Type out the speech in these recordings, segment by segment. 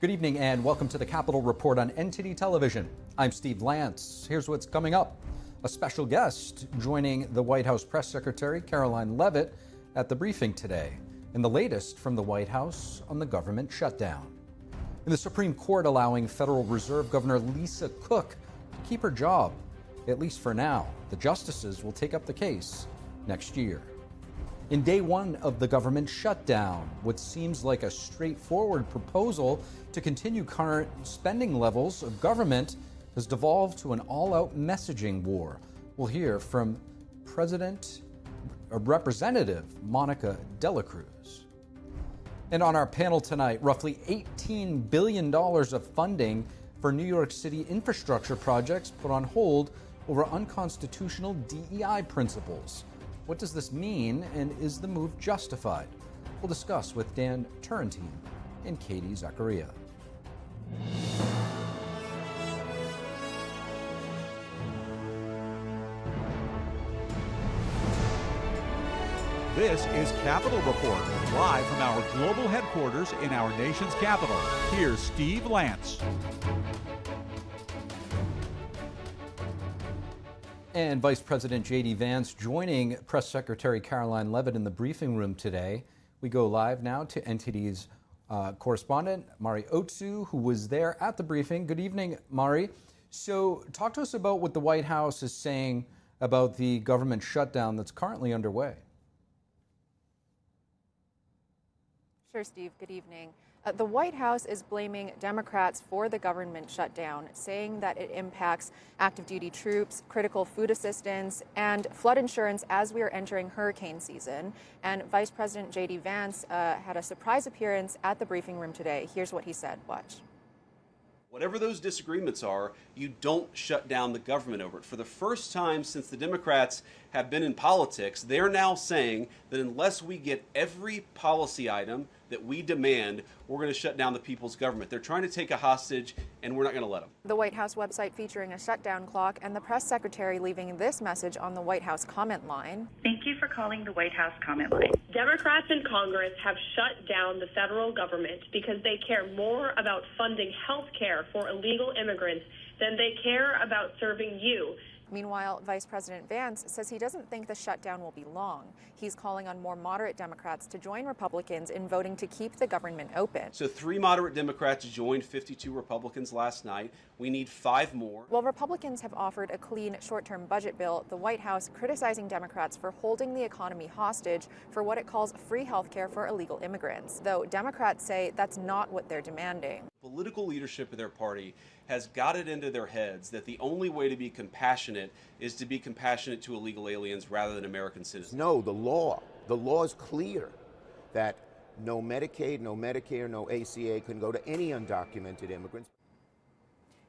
Good evening and welcome to the Capitol Report on NTD Television. I'm Steve Lance. Here's what's coming up. A special guest joining the White House Press Secretary Karoline Leavitt at the briefing today. And the latest from the White House on the government shutdown. And the Supreme Court allowing Federal Reserve Governor Lisa Cook to keep her job, at least for now. The justices will take up the case next year. In day one of the government shutdown, what seems like a straightforward proposal to continue current spending levels of government has devolved to an all-out messaging war. We'll hear from Representative Monica Dela Cruz. And on our panel tonight, roughly $18 billion of funding for New York City infrastructure projects put on hold over unconstitutional DEI principles. What does this mean, and is the move justified? We'll discuss with Dan Turrentine and Katie Zacharia. This is Capitol Report, live from our global headquarters in our nation's capital. Here's Steve Lance. And Vice President J.D. Vance joining Press Secretary Karoline Leavitt in the briefing room today. We go live now to NTD's correspondent, Mari Otsu, who was there at the briefing. Good evening, Mari. So talk to us about what the White House is saying about the government shutdown that's currently underway. Sure, Steve. Good evening. The White House is blaming Democrats for the government shutdown, saying that it impacts active duty troops, critical food assistance, and flood insurance as we are entering hurricane season. And Vice President J.D. Vance had a surprise appearance at the briefing room today. Here's what he said. Watch. Whatever those disagreements are, you don't shut down the government over it. For the first time since the Democrats have been in politics, they're now saying that unless we get every policy item that we demand, we're going to shut down the people's government. They're trying to take a hostage, and we're not going to let them. The White House website featuring a shutdown clock and the press secretary leaving this message on the White House comment line. Thank you for calling the White House comment line. Democrats in Congress have shut down the federal government because they care more about funding health care for illegal immigrants than they care about serving you. Meanwhile, Vice President Vance says he doesn't think the shutdown will be long. He's calling on more moderate Democrats to join Republicans in voting to keep the government open. So 3 moderate Democrats joined 52 Republicans last night. We need 5 more. While Republicans have offered a clean short-term budget bill, the White House criticizing Democrats for holding the economy hostage for what it calls free health care for illegal immigrants, though Democrats say that's not what they're demanding. Political leadership of their party has got it into their heads that the only way to be compassionate is to be compassionate to illegal aliens rather than American citizens. No, the law is clear that no Medicaid, no Medicare, no ACA can go to any undocumented immigrants.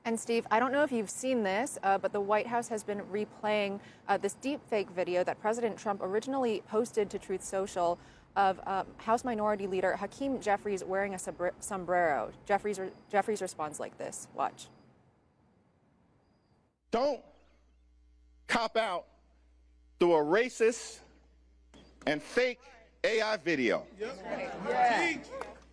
And Steve, I don't know if you've seen this, but the White House has been replaying this deepfake video that President Trump originally posted to Truth Social of House Minority Leader Hakeem Jeffries wearing a sombrero. Jeffries responds like this. Watch. Don't cop out through a racist and fake AI video. Yeah.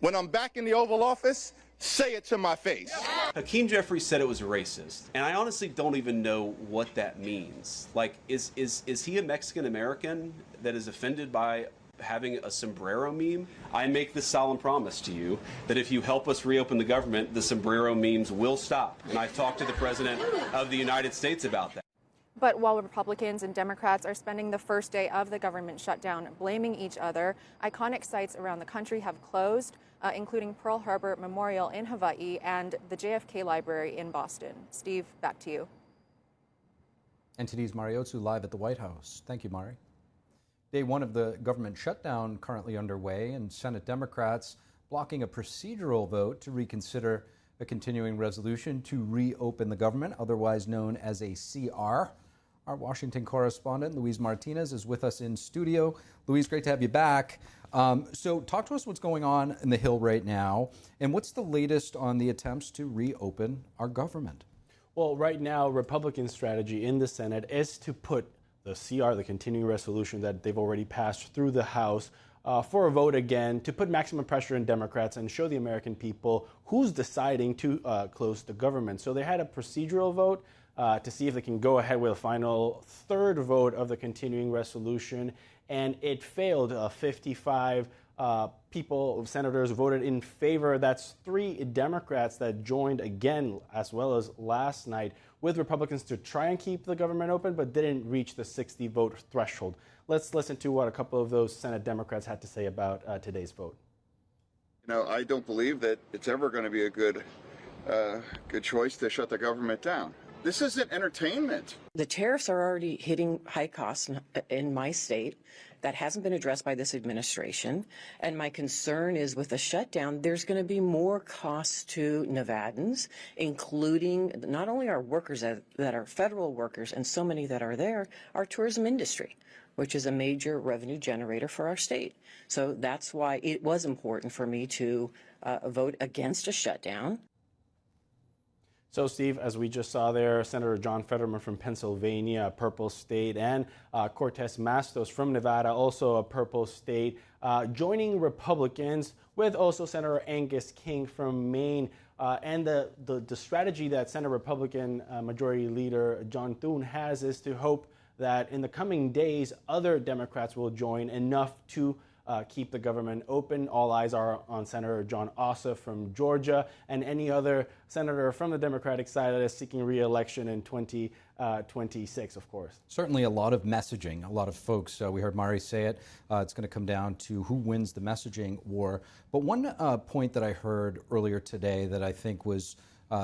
When I'm back in the Oval Office, say it to my face. Hakeem Jeffries said it was racist, and I honestly don't even know what that means. Like, is he a Mexican American that is offended by having a sombrero meme? I make this solemn promise to you that if you help us reopen the government, the sombrero memes will stop. And I've talked to the President of the United States about that. But while Republicans and Democrats are spending the first day of the government shutdown blaming each other, iconic sites around the country have closed, including Pearl Harbor Memorial in Hawaii and the JFK Library in Boston. Steve, back to you. NTD's Mari Otsu live at the White House. Thank you, Mari. Day one of the government shutdown currently underway, and Senate Democrats blocking a procedural vote to reconsider a continuing resolution to reopen the government, otherwise known as a CR. Our Washington correspondent, Luis Martinez, is with us in studio. Luis, great to have you back. So talk to us what's going on in the Hill right now, and what's the latest on the attempts to reopen our government? Well, right now, Republican strategy in the Senate is to put the CR, the continuing resolution that they've already passed through the House, for a vote again to put maximum pressure on Democrats and show the American people who's deciding to close the government. So they had a procedural vote to see if they can go ahead with a final third vote of the continuing resolution, and it failed. 55 senators voted in favor. That's 3 Democrats that joined again, as well as last night, with Republicans to try and keep the government open, but didn't reach the 60-vote threshold. Let's listen to what a couple of those Senate Democrats had to say about today's vote. You know, I don't believe that it's ever going to be a good choice to shut the government down. This isn't entertainment. The tariffs are already hitting high costs in my state. That hasn't been addressed by this administration. And my concern is with the shutdown, there's going to be more costs to Nevadans, including not only our workers that are federal workers and so many that are there, our tourism industry, which is a major revenue generator for our state. So that's why it was important for me to vote against a shutdown. So, Steve, as we just saw there, Senator John Fetterman from Pennsylvania, a purple state, and Cortez Masto from Nevada, also a purple state, joining Republicans with also Senator Angus King from Maine. And the strategy that Senate Republican Majority Leader John Thune has is to hope that in the coming days, other Democrats will join enough to keep the government open. All eyes are on Senator John Ossoff from Georgia and any other senator from the Democratic side that is seeking re-election in 2026, of course. Certainly a lot of messaging. A lot of folks, we heard Mari say it, it's going to come down to who wins the messaging war. But one point that I heard earlier today that I think was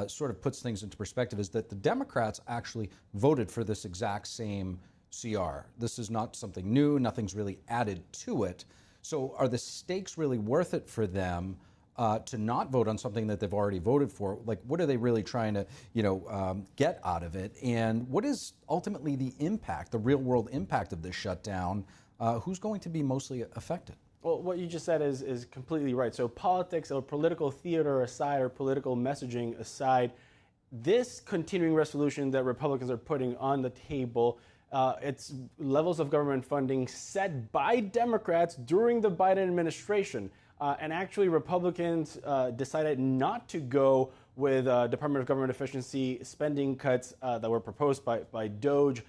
sort of puts things into perspective is that the Democrats actually voted for this exact same CR. This is not something new. Nothing's really added to it. So are the stakes really worth it for them to not vote on something that they've already voted for? Like, what are they really trying to, get out of it? And what is ultimately the impact, the real world impact of this shutdown? Who's going to be mostly affected? Well, what you just said is completely right. So politics or political theater aside, or political messaging aside, this continuing resolution that Republicans are putting on the table, it's levels of government funding set by Democrats during the Biden administration. And actually, Republicans decided not to go with Department of Government Efficiency spending cuts that were proposed by DOGE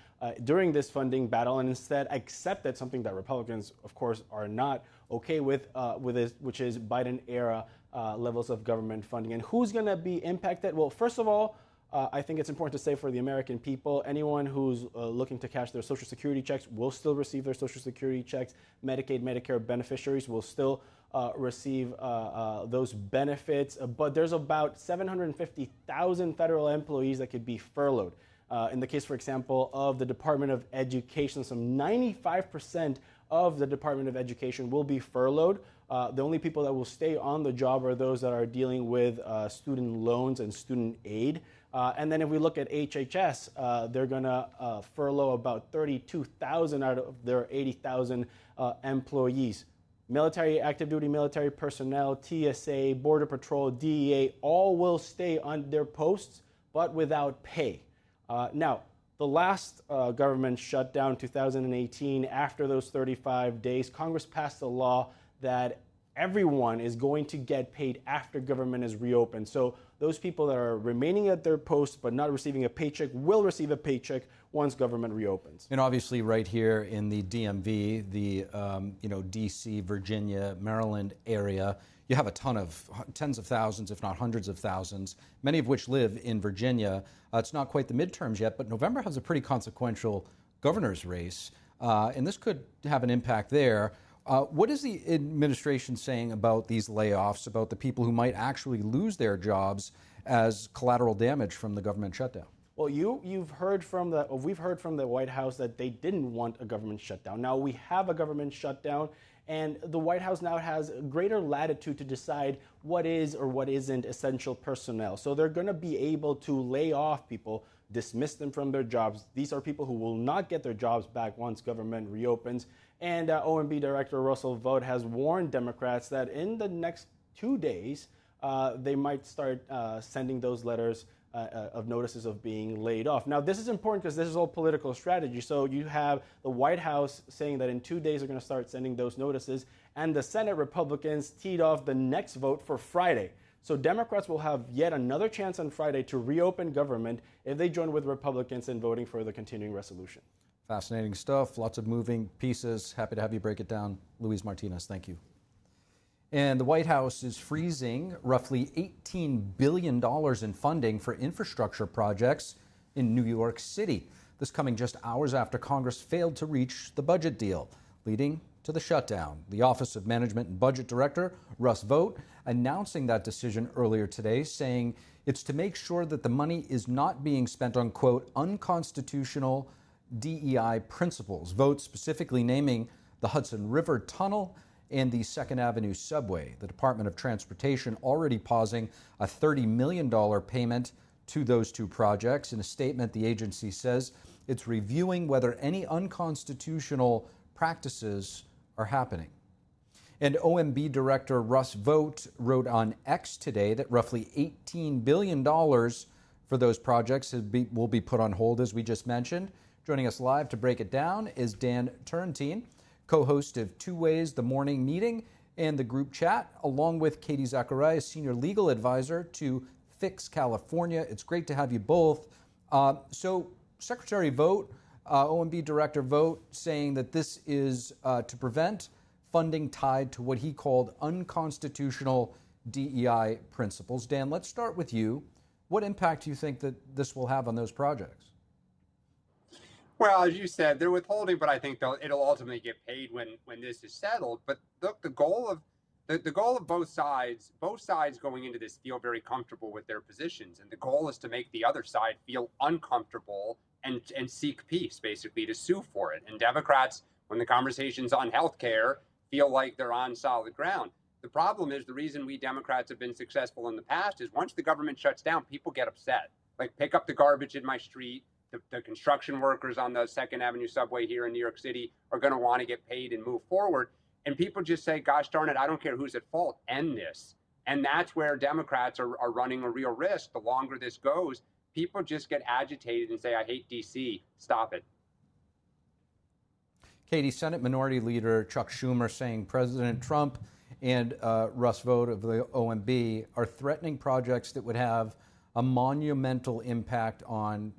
during this funding battle, and instead accepted something that Republicans, of course, are not okay with this, which is Biden-era levels of government funding. And who's going to be impacted? Well, first of all, I think it's important to say for the American people, anyone who's looking to cash their Social Security checks will still receive their Social Security checks. Medicaid, Medicare beneficiaries will still receive those benefits. But there's about 750,000 federal employees that could be furloughed. In the case, for example, of the Department of Education, some 95% of the Department of Education will be furloughed. The only people that will stay on the job are those that are dealing with student loans and student aid. And then if we look at HHS, they're going to furlough about 32,000 out of their 80,000 employees. Military, active duty military personnel, TSA, Border Patrol, DEA, all will stay on their posts, but without pay. Now, the last government shutdown, 2018, after those 35 days, Congress passed a law that everyone is going to get paid after government is reopened. So those people that are remaining at their posts but not receiving a paycheck will receive a paycheck once government reopens. And obviously right here in the DMV, the DC, Virginia, Maryland area, you have a ton of tens of thousands, if not hundreds of thousands, many of which live in Virginia. It's not quite the midterms yet, but November has a pretty consequential governor's race, and this could have an impact there. What is the administration saying about these layoffs, about the people who might actually lose their jobs as collateral damage from the government shutdown? Well, we've heard from the White House that they didn't want a government shutdown. Now we have a government shutdown, and the White House now has greater latitude to decide what is or what isn't essential personnel. So they're going to be able to lay off people, dismiss them from their jobs. These are people who will not get their jobs back once government reopens. And OMB Director Russell Vought has warned Democrats that in the next 2 days, they might start sending those letters of notices of being laid off. Now, this is important because this is all political strategy. So you have the White House saying that in 2 days they're going to start sending those notices, And the Senate Republicans teed off the next vote for Friday. So Democrats will have yet another chance on Friday to reopen government if they join with Republicans in voting for the continuing resolution. Fascinating stuff. Lots of moving pieces. Happy to have you break it down. Luis Martinez, thank you. And the White House is freezing roughly $18 billion in funding for infrastructure projects in New York City. This coming just hours after Congress failed to reach the budget deal, leading to the shutdown. The Office of Management and Budget Director, Russ Vought, announcing that decision earlier today, saying it's to make sure that the money is not being spent on, quote, unconstitutional DEI principles. Vought specifically naming the Hudson River Tunnel and the 2nd Avenue subway. The Department of Transportation already pausing a $30 million payment to those two projects. In a statement, the agency says it's reviewing whether any unconstitutional practices are happening. And OMB Director Russ Vought wrote on X today that roughly $18 billion for those projects will be put on hold, as we just mentioned. Joining us live to break it down is Dan Turrentine, co-host of Two Ways, the morning meeting and the group chat, along with Katie Zacharia, senior legal advisor to Fix California. It's great to have you both. So Secretary Vought, OMB Director Vought, saying that this is to prevent funding tied to what he called unconstitutional DEI principles. Dan, let's start with you. What impact do you think that this will have on those projects? Well, as you said, they're withholding, but I think it'll ultimately get paid when this is settled. But look, the goal of both sides going into this feel very comfortable with their positions, and the goal is to make the other side feel uncomfortable and seek peace, basically, to sue for it. And Democrats, when the conversations on healthcare, feel like they're on solid ground. The problem is the reason we Democrats have been successful in the past is once the government shuts down, people get upset. Like, pick up the garbage in my street. The construction workers on the 2nd Avenue subway here in New York City are going to want to get paid and move forward. And people just say, gosh darn it, I don't care who's at fault, end this. And that's where Democrats are running a real risk. The longer this goes, people just get agitated and say, I hate D.C., stop it. Katie, Senate Minority Leader Chuck Schumer saying President Trump and Russ Vought of the OMB are threatening projects that would have a monumental impact on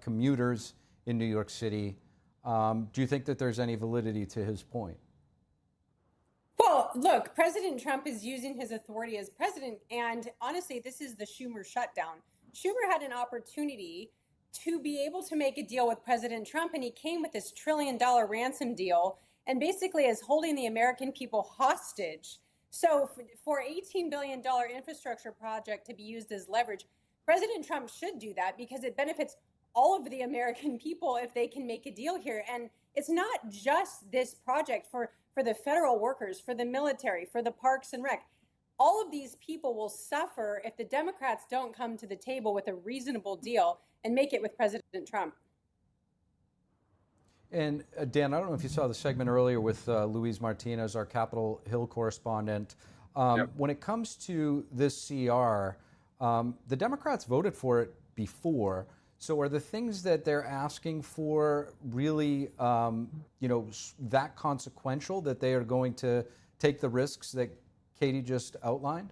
commuters in New York City. Do you think that there's any validity to his point? Well, look, President Trump is using his authority as president, and honestly, this is the Schumer shutdown. Schumer had an opportunity to be able to make a deal with President Trump, and he came with this $1 trillion ransom deal and basically is holding the American people hostage. So for $18 billion infrastructure project to be used as leverage, President Trump should do that because it benefits all of the American people if they can make a deal here. And it's not just this project for the federal workers, for the military, for the parks and rec. All of these people will suffer if the Democrats don't come to the table with a reasonable deal and make it with President Trump. And Dan, I don't know if you saw the segment earlier with Luis Martinez, our Capitol Hill correspondent. Yep. When it comes to this CR, the Democrats voted for it before. So are the things that they're asking for really, that consequential that they are going to take the risks that Katie just outlined?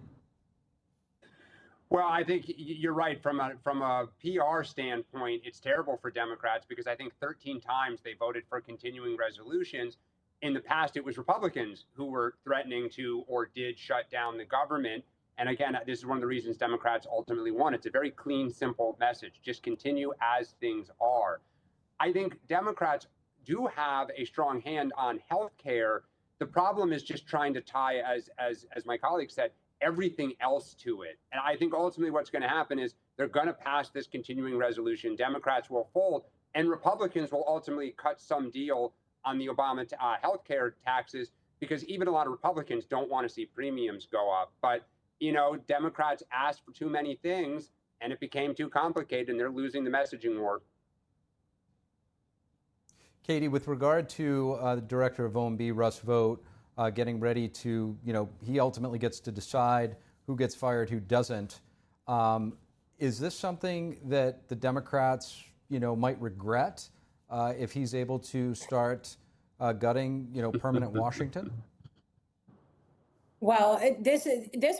Well, I think you're right. From a PR standpoint, it's terrible for Democrats because I think 13 times they voted for continuing resolutions. In the past, it was Republicans who were threatening to or did shut down the government. And again, this is one of the reasons Democrats ultimately won. It's a very clean, simple message. Just continue as things are. I think Democrats do have a strong hand on health care. The problem is just trying to tie, as my colleague said, everything else to it. And I think ultimately what's going to happen is they're going to pass this continuing resolution. Democrats will fold, and Republicans will ultimately cut some deal on the Obama health care taxes because even a lot of Republicans don't want to see premiums go up. But, Democrats asked for too many things, and it became too complicated, and they're losing the messaging war. Katie, with regard to the director of OMB, Russ Vought, getting ready to, he ultimately gets to decide who gets fired, who doesn't. Is this something that the Democrats, might regret if he's able to start gutting, permanent Washington? Well, this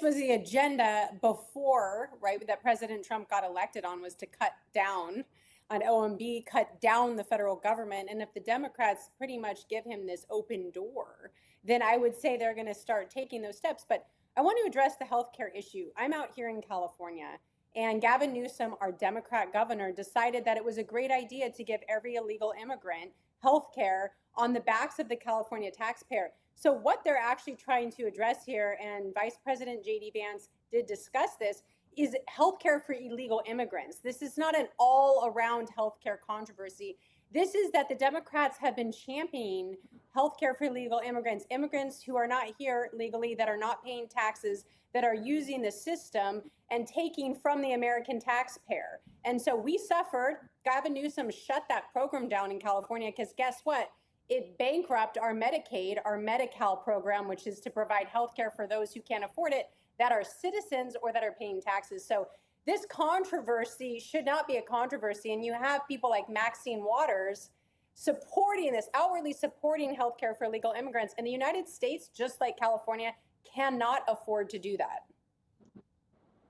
was the agenda before, right, that President Trump got elected on, was to cut down on OMB, cut down the federal government. And if the Democrats pretty much give him this open door, then I would say they're going to start taking those steps. But I want to address the healthcare issue. I'm out here in California, and Gavin Newsom, our Democrat governor, decided that it was a great idea to give every illegal immigrant healthcare on the backs of the California taxpayer. So what they're actually trying to address here, and Vice President J.D. Vance did discuss this, is healthcare for illegal immigrants. This is not an all-around healthcare controversy. This is that the Democrats have been championing healthcare for illegal immigrants, immigrants who are not here legally, that are not paying taxes, that are using the system and taking from the American taxpayer. And so we suffered. Gavin Newsom shut that program down in California because guess what? It bankrupted our Medicaid, our Medi-Cal program, which is to provide health care for those who can't afford it, that are citizens or that are paying taxes. So this controversy should not be a controversy. And you have people like Maxine Waters supporting this, outwardly supporting health care for illegal immigrants. And the United States, just like California, cannot afford to do that.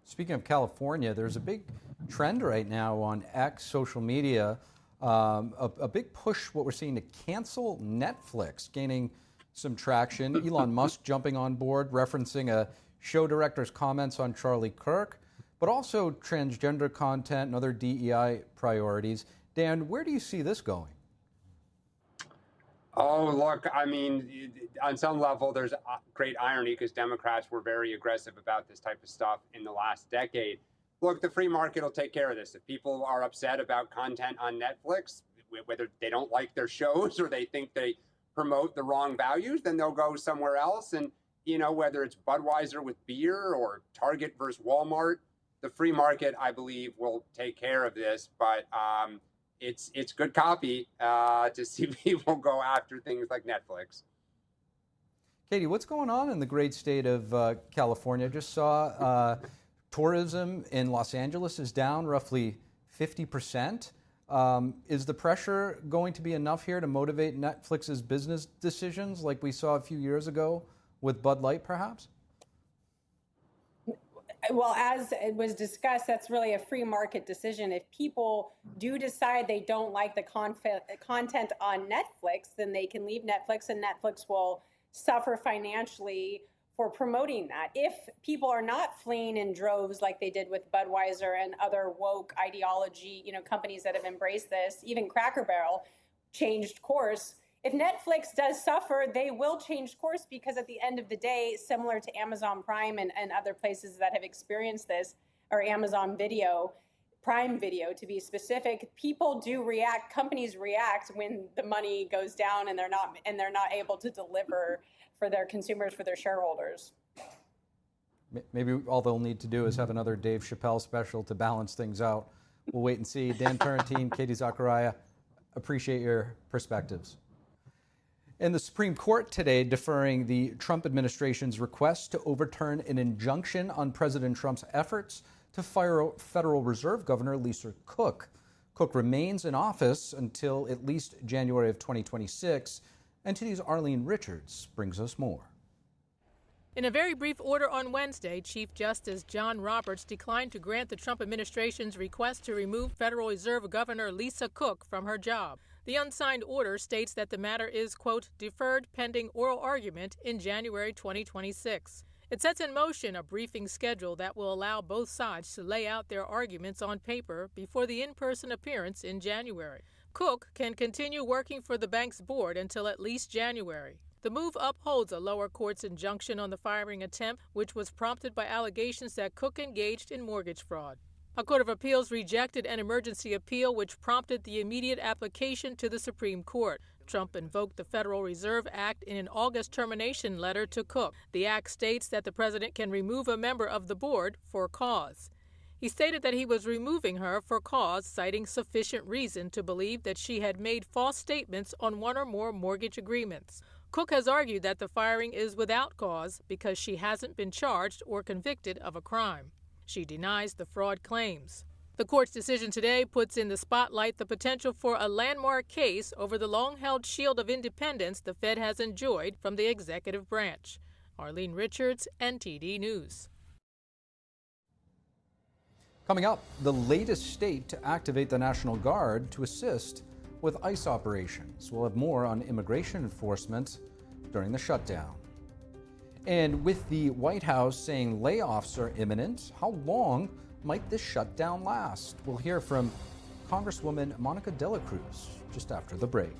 Speaking of California, there's a big trend right now on X, social media, a big push, what we're seeing, to cancel Netflix, gaining some traction. Elon Musk jumping on board, referencing a show director's comments on Charlie Kirk, but also transgender content and other DEI priorities. Dan, where do you see this going? Oh, look, I mean, on some level, there's great irony because Democrats were very aggressive about this type of stuff in the last decade. Look, the free market will take care of this. If people are upset about content on Netflix, whether they don't like their shows or they think they promote the wrong values, then they'll go somewhere else. And, you know, whether it's Budweiser with beer or Target versus Walmart, the free market, I believe, will take care of this. But it's good copy to see people go after things like Netflix. Katie, what's going on in the great state of California? Just saw tourism in Los Angeles is down roughly 50%. Is the pressure going to be enough here to motivate Netflix's business decisions like we saw a few years ago with Bud Light, perhaps? Well, as it was discussed, that's really a free market decision. If people do decide they don't like the content on Netflix, then they can leave Netflix and Netflix will suffer financially for promoting that. If people are not fleeing in droves like they did with Budweiser and other woke ideology, companies that have embraced this, even Cracker Barrel changed course. If Netflix does suffer, they will change course because at the end of the day, similar to Amazon Prime and other places that have experienced this, or Amazon Video, Prime Video to be specific, people do react, companies react when the money goes down and they're not able to deliver for their consumers, for their shareholders. Maybe all they'll need to do is have another Dave Chappelle special to balance things out. We'll wait and see. Dan Turrentine, Katie Zacharia, appreciate your perspectives. And the Supreme Court today deferring the Trump administration's request to overturn an injunction on President Trump's efforts to fire Federal Reserve Governor Lisa Cook. Cook remains in office until at least January of 2026. NTD's Arlene Richards brings us more. In a very brief order on Wednesday, Chief Justice John Roberts declined to grant the Trump administration's request to remove Federal Reserve Governor Lisa Cook from her job. The unsigned order states that the matter is, quote, deferred pending oral argument in January 2026. It sets in motion a briefing schedule that will allow both sides to lay out their arguments on paper before the in-person appearance in January. Cook can continue working for the bank's board until at least January. The move upholds a lower court's injunction on the firing attempt, which was prompted by allegations that Cook engaged in mortgage fraud. A court of appeals rejected an emergency appeal which prompted the immediate application to the Supreme Court. Trump invoked the Federal Reserve Act in an August termination letter to Cook. The act states that the president can remove a member of the board for cause. He stated that he was removing her for cause, citing sufficient reason to believe that she had made false statements on one or more mortgage agreements. Cook has argued that the firing is without cause because she hasn't been charged or convicted of a crime. She denies the fraud claims. The court's decision today puts in the spotlight the potential for a landmark case over the long-held shield of independence the Fed has enjoyed from the executive branch. Arlene Richards, NTD News. Coming up, the latest state to activate the National Guard to assist with ICE operations. We'll have more on immigration enforcement during the shutdown. And with the White House saying layoffs are imminent, how long might this shutdown last? We'll hear from Congresswoman Monica De La Cruz just after the break.